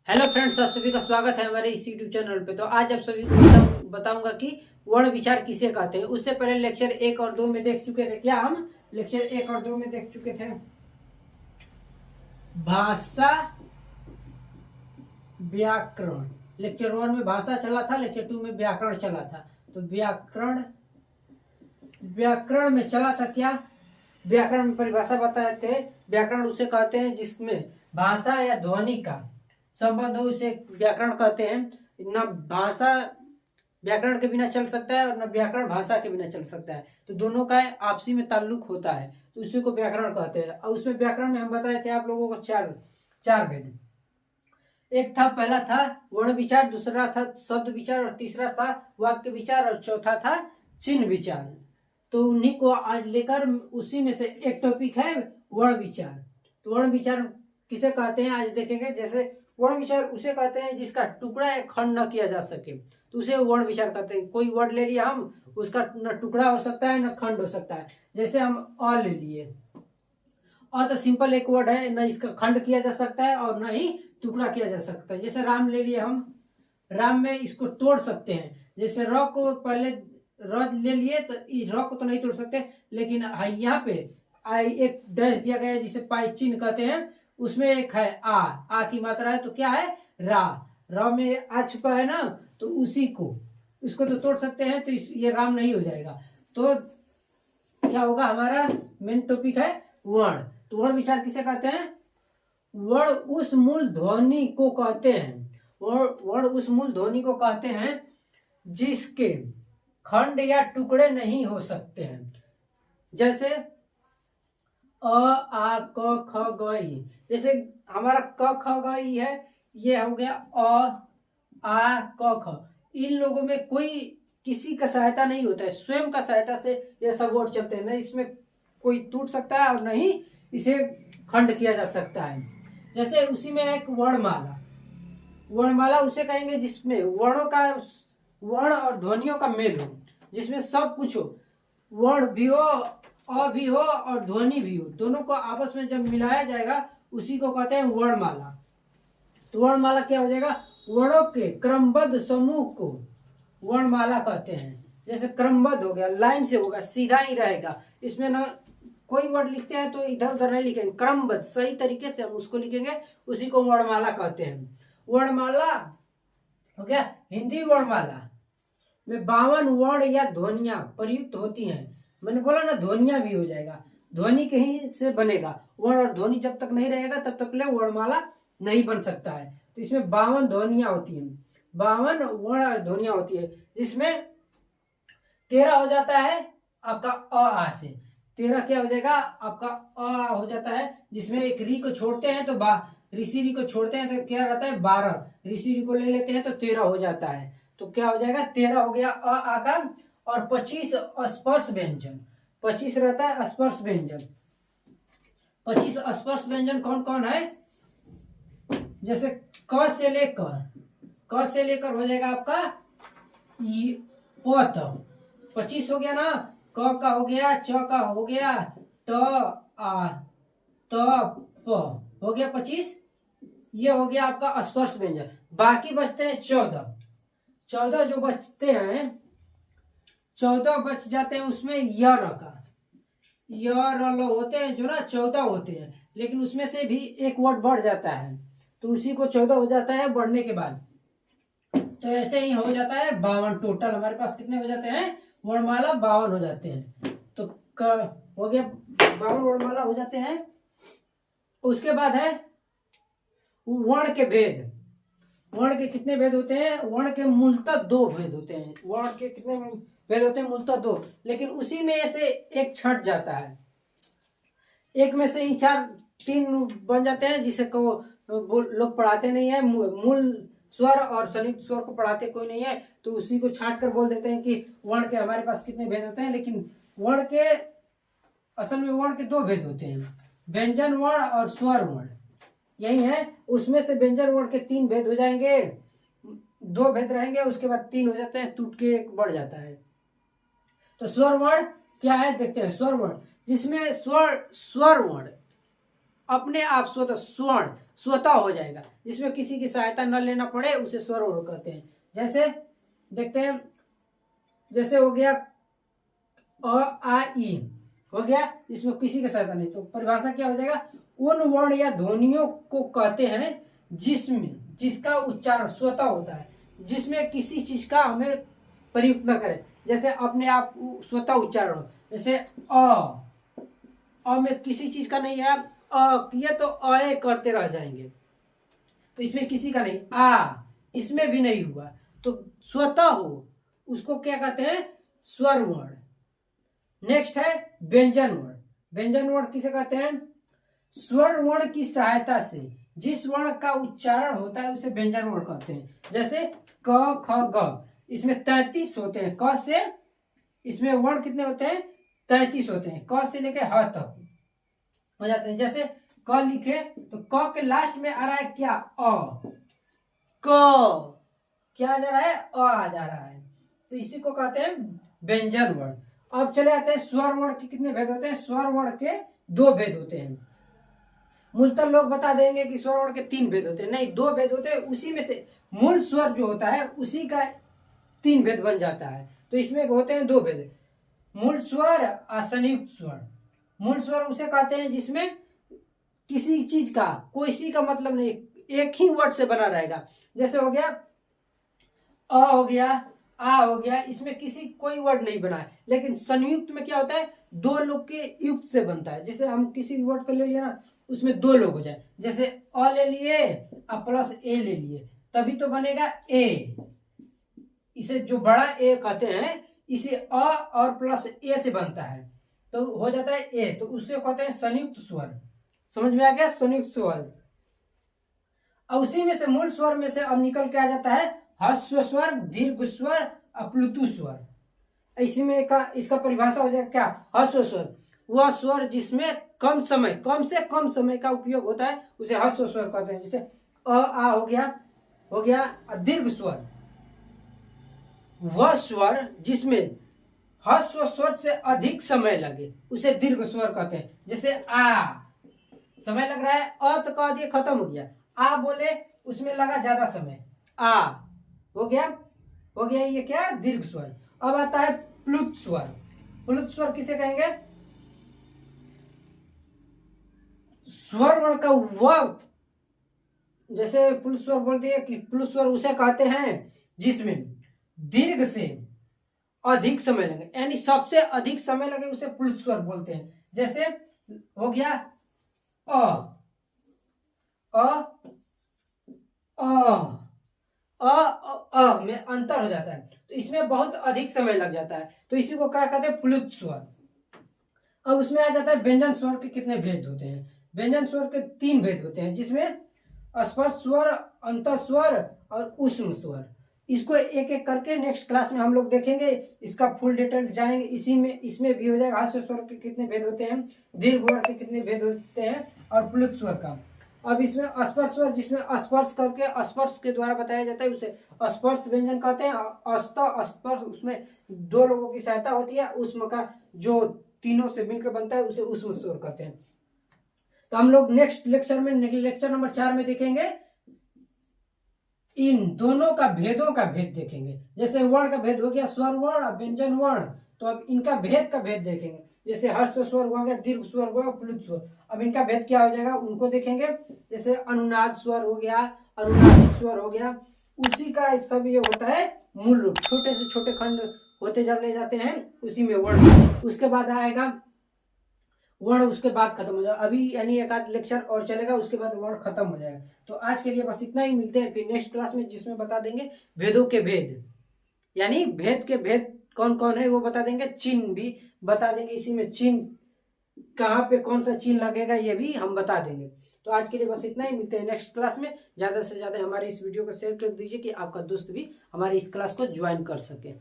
Hello friends, आप सभी का स्वागत है हमारे इस यूट्यूब चैनल पे। तो आज आप सभी को बताऊंगा कि वर्ण विचार किसे कहते हैं। उससे पहले लेक्चर 1 और 2 में देख चुके थे। क्या हम लेक्चर 1 और 2 में देख चुके थे? भाषा व्याकरण। लेक्चर 1 में भाषा चला था, लेक्चर 2 में व्याकरण चला था। तो व्याकरण में चला था क्या? व्याकरण में परिभाषा बताए थे। व्याकरण उसे कहते हैं जिसमें भाषा या ध्वनि का संबंध हो, उसे व्याकरण कहते हैं। न भाषा व्याकरण के बिना चल सकता है और न व्याकरण भाषा के बिना चल सकता है। तो दोनों का आपसी में ताल्लुक होता है, तो उसी को व्याकरण कहते हैं। और उसमें व्याकरण में हम बताए थे आप लोगों को चार भेद। एक था, पहला था वर्ण विचार, दूसरा था शब्द विचार, और तीसरा था वाक्य विचार, और चौथा था चिन्ह विचार। तो उन्हीं को आज लेकर उसी में से एक टॉपिक है वर्ण विचार। तो वर्ण विचार किसे कहते हैं आज देखेंगे। जैसे वर्ण विचार उसे कहते हैं जिसका टुकड़ा या खंड न किया जा सके, तो उसे वर्ण विचार कहते हैं। कोई वर्ड ले लिया हम, उसका न टुकड़ा हो सकता है न खंड हो सकता है। जैसे हम अ ले लिए, अ तो सिंपल एक वर्ड है, न इसका खंड किया जा सकता है और न ही टुकड़ा किया जा सकता है। जैसे राम ले लिए हम, राम में इसको तोड़ सकते हैं। जैसे र को पहले र ले लिए तो र को तो नहीं तोड़ सकते, लेकिन यहाँ पे एक डैश दिया गया है जिसे पाई चिन्ह कहते हैं। उसमें एक है आ की मात्रा है, तो क्या है? रा। र में आ छुपा है ना, तो उसी को इसको तो तोड़ सकते हैं, तो ये राम नहीं हो जाएगा। तो क्या होगा? हमारा मेन टॉपिक है वर्ण। तो वर्ण विचार किसे कहते हैं? वर्ण उस मूल ध्वनि को कहते हैं। वर्ण उस मूल ध्वनि को कहते हैं जिसके खंड या टुकड़े नहीं हो सकते हैं। जैसे अ आ क ख ग ई। जैसे हमारा क ख ग ई है, ये हो गया अ आ क ख। इन लोगों में कोई किसी का सहायता नहीं होता है, स्वयं का सहायता से ये सब वर्ड चलते हैं। नहीं इसमें कोई टूट सकता है और नहीं इसे खंड किया जा सकता है। जैसे उसी में एक वर्णमाला। वर्णमाला उसे कहेंगे जिसमें वर्ण और ध्वनियों का मेल हो, जिसमें सब कुछ हो, वर्ण भी हो, अ भी हो और ध्वनि भी हो, दोनों को आपस में जब मिलाया जाएगा उसी को कहते हैं वर्णमाला। तो वर्णमाला क्या हो जाएगा? वर्णों के क्रमबद्ध समूह को वर्णमाला कहते हैं। जैसे क्रमबद्ध हो गया, लाइन से होगा, सीधा ही रहेगा। इसमें ना कोई वर्ड लिखते हैं तो इधर उधर नहीं लिखेंगे, क्रमबद्ध सही तरीके से हम उसको लिखेंगे, उसी को वर्णमाला कहते हैं। वर्णमाला हो गया। हिंदी वर्णमाला में 52 वर्ण या ध्वनियां प्रयुक्त होती हैं। मैंने बोला ना, ध्वनियां भी हो जाएगा, ध्वनि कहीं से बनेगा। वर्ण और ध्वनि जब तक नहीं रहेगा तब तक ले वर्णमाला नहीं बन सकता है। तो इसमें 52 ध्वनियां होती हैं, 52 वर्ण ध्वनियां होती है, जिसमें 13 हो जाता है आपका आ से। 13 क्या हो जाएगा? आपका अ हो जाता है, जिसमें एक री को छोड़ते हैं तो ऋषि री को छोड़ते हैं तो क्या रहता है? 12। ऋषि री को ले लेते हैं तो 13 हो जाता है। तो क्या हो जाएगा? 13 हो गया आ का। और 25 स्पर्श व्यंजन, 25 रहता है स्पर्श व्यंजन। 25 स्पर्श व्यंजन कौन कौन है? जैसे क से लेकर हो जाएगा आपका प तक 25 हो गया ना। क का हो गया, च का हो गया, ट आ त प हो गया 25। ये हो गया आपका स्पर्श व्यंजन। बाकी बचते हैं 14 जो बचते हैं, 14 बच जाते हैं। उसमें य र का होते हैं जो ना 14 होते हैं, लेकिन उसमें से भी एक वर्ड बढ़ जाता है, तो उसी को 14 हो जाता है बढ़ने के बाद। तो ऐसे ही हो जाता है 52। टोटल हमारे पास कितने हो जाते हैं? वर्णमाला 52 हो जाते हैं। तो हो गया 52 वर्णमाला हो जाते हैं। उसके बाद है वर्ण के भेद। वर्ण के कितने भेद होते हैं? वर्ण के मूलतः 2 भेद होते हैं। वर्ण के कितने भेद होते हैं? मूलतः 2, लेकिन उसी में से एक छट जाता है। एक में से ही 3 बन जाते हैं, जिसे को लोग पढ़ाते नहीं है। मूल स्वर और संयुक्त स्वर को पढ़ाते कोई नहीं है, तो उसी को छांट कर बोल देते हैं कि वर्ण के हमारे पास कितने भेद होते हैं। लेकिन वर्ण के असल में वर्ण के 2 भेद होते हैं, व्यंजन वर्ण और स्वर वर्ण। यही है। उसमें से व्यंजन वर्ण के 3 भेद हो जाएंगे, 2 भेद रहेंगे, उसके बाद 3 हो जाते हैं, टूट के 1 बढ़ जाता है। तो स्वर वर्ण क्या है देखते हैं। स्वर वर्ण जिसमें स्वर वर्ण अपने आप स्वतः हो जाएगा, जिसमें किसी की सहायता न लेना पड़े, उसे स्वर वर्ण कहते हैं। जैसे देखते हैं, जैसे हो गया अ आ ई हो गया, इसमें किसी की सहायता नहीं, तो परिभाषा क्या हो जाएगा, उन वर्ण या ध्वनियों को कहते हैं जिसका उच्चारण स्वतः होता है, जिसमें किसी चीज का हमें प्रयुक्त न करें, जैसे अपने आप स्वतः उच्चारण हो। जैसे अ में किसी चीज का नहीं है, किए तो अ करते रह जाएंगे, तो इसमें किसी का नहीं, इसमें भी नहीं हुआ, तो स्वतः हो उसको क्या कहते हैं, स्वर वर्ण। नेक्स्ट है व्यंजन वर्ण। व्यंजन वर्ण किसे कहते हैं, स्वर वर्ण की सहायता से जिस वर्ण का उच्चारण होता है उसे व्यंजन वर्ण कहते हैं। जैसे क ख ग, इसमें 33 होते हैं, क से इसमें वर्ण कितने होते हैं, 33 होते हैं, क से लेके ह तक हो जाते हैं। जैसे क लिखे तो क के लास्ट में आ रहा है क्या, क क्या आ जा रहा है, आ जा रहा है, तो इसी को कहते हैं व्यंजन वर्ण। अब चले आते हैं स्वर वर्ण के कितने भेद होते हैं। स्वर वर्ण के 2 भेद होते हैं। मूलतः लोग बता देंगे कि स्वर वर्ण के 3 भेद होते हैं, नहीं, 2 भेद होते हैं, उसी में से मूल स्वर जो होता है उसी का 3 भेद बन जाता है, तो इसमें होते हैं 2 भेद, मूल स्वर और संयुक्त स्वर। मूल स्वर उसे कहते हैं जिसमें किसी चीज का कोई सी का मतलब नहीं, एक ही वर्ड से बना रहेगा। जैसे हो गया अ हो गया, आ हो गया, इसमें किसी कोई वर्ड नहीं बना है, लेकिन संयुक्त में क्या होता है, 2 लोग के युक्त से बनता है। जैसे हम किसी भी वर्ड को ले लिया ना, उसमें 2 लोग हो जाए, जैसे अ ले लिए और प्लस ए ले लिए, तभी तो बनेगा ए। इसे जो बड़ा ए कहते हैं, इसे अ और प्लस ए से बनता है, तो हो जाता है ए, तो उसे कहते हैं संयुक्त स्वर। समझ में आ गया, संयुक्त स्वर। और उसी में से मूल स्वर में से अब निकल के आ जाता है ह्रस्व स्वर, दीर्घ स्वर, प्लुतु स्वर। इसी में इसका परिभाषा हो जाएगा क्या, ह्रस्व स्वर वह स्वर जिसमें कम से कम समय का उपयोग होता है, उसे ह्रस्व स्वर कहते हैं। जैसे आ हो गया। दीर्घ स्वर वह स्वर जिसमें ह्रस्व स्वर से अधिक समय लगे, उसे दीर्घ स्वर कहते हैं। जैसे आ, समय लग रहा है, अ तो कह दिए खत्म हो गया, आ बोले उसमें लगा ज्यादा समय, आ हो गया ये क्या, दीर्घ स्वर। अब आता है प्लुत स्वर। प्लुत स्वर किसे कहेंगे, स्वर वर्ण का वह, जैसे प्लुत स्वर बोल दिए कि प्लुत स्वर उसे कहते हैं जिसमें दीर्घ से अधिक समय लगे, यानी सबसे अधिक समय लगे, उसे प्लुत स्वर बोलते हैं। जैसे हो गया अ में अंतर हो जाता है, तो इसमें बहुत अधिक समय लग जाता है, तो इसी को क्या कहते हैं, प्लुत स्वर। अब उसमें आ जाता है व्यंजन स्वर के कितने भेद होते हैं। व्यंजन स्वर के 3 भेद होते हैं, जिसमें स्पर्श स्वर, अंत स्वर और ऊष्म स्वर। इसको एक एक करके नेक्स्ट क्लास में हम लोग देखेंगे, इसका फुल डिटेल जानेंगे। इसमें भी हो जाएगा ह्रस्व स्वर के कितने भेद होते हैं, दीर्घ वर्ण के कितने भेद होते हैं, और प्लुत स्वर का। अब इसमें स्पर्श स्वर, जिसमें स्पर्श करके स्पर्श के द्वारा बताया जाता है, उसे स्पर्श व्यंजन कहते हैं। अस्त स्पर्श, उसमें 2 लोगों की सहायता होती है, ऊष्म का जो तीनों से मिलकर बनता है, उसे ऊष्म स्वर कहते हैं। तो हम लोग नेक्स्ट लेक्चर में, लेक्चर नंबर 4 में देखेंगे, इन दोनों का भेदों का भेद देखेंगे। जैसे वर्ण का भेद हो गया स्वर वर्ण और व्यंजन वर्ण, तो अब इनका भेद का भेद देखेंगे। जैसे ह्रस्व स्वर हो गया, दीर्घ स्वर हो गया, प्लुत स्वर। अब इनका भेद क्या हो जाएगा, उनको देखेंगे। जैसे अनुनाद स्वर हो गया, अनुनासिक स्वर हो गया, उसी का सब ये होता है मूल रूप। छोटे से छोटे खंड होते चले जाते हैं, उसी में वर्ण। उसके बाद आएगा वर्ण, उसके बाद खत्म हो जाएगा। अभी यानी एक आध लेक्चर और चलेगा, उसके बाद वर्ण खत्म हो जाएगा। तो आज के लिए बस इतना ही, मिलते हैं फिर नेक्स्ट क्लास में, जिसमें बता देंगे भेदों के भेद, यानी भेद के भेद कौन कौन है वो बता देंगे, चिन्ह भी बता देंगे, इसी में चिन्ह कहाँ पे कौन सा चिन्ह लगेगा ये भी हम बता देंगे। तो आज के लिए बस इतना ही, मिलते हैं नेक्स्ट क्लास में। ज्यादा से ज्यादा हमारे इस वीडियो को शेयर कर दीजिए कि आपका दोस्त भी हमारी इस क्लास को ज्वाइन कर सके।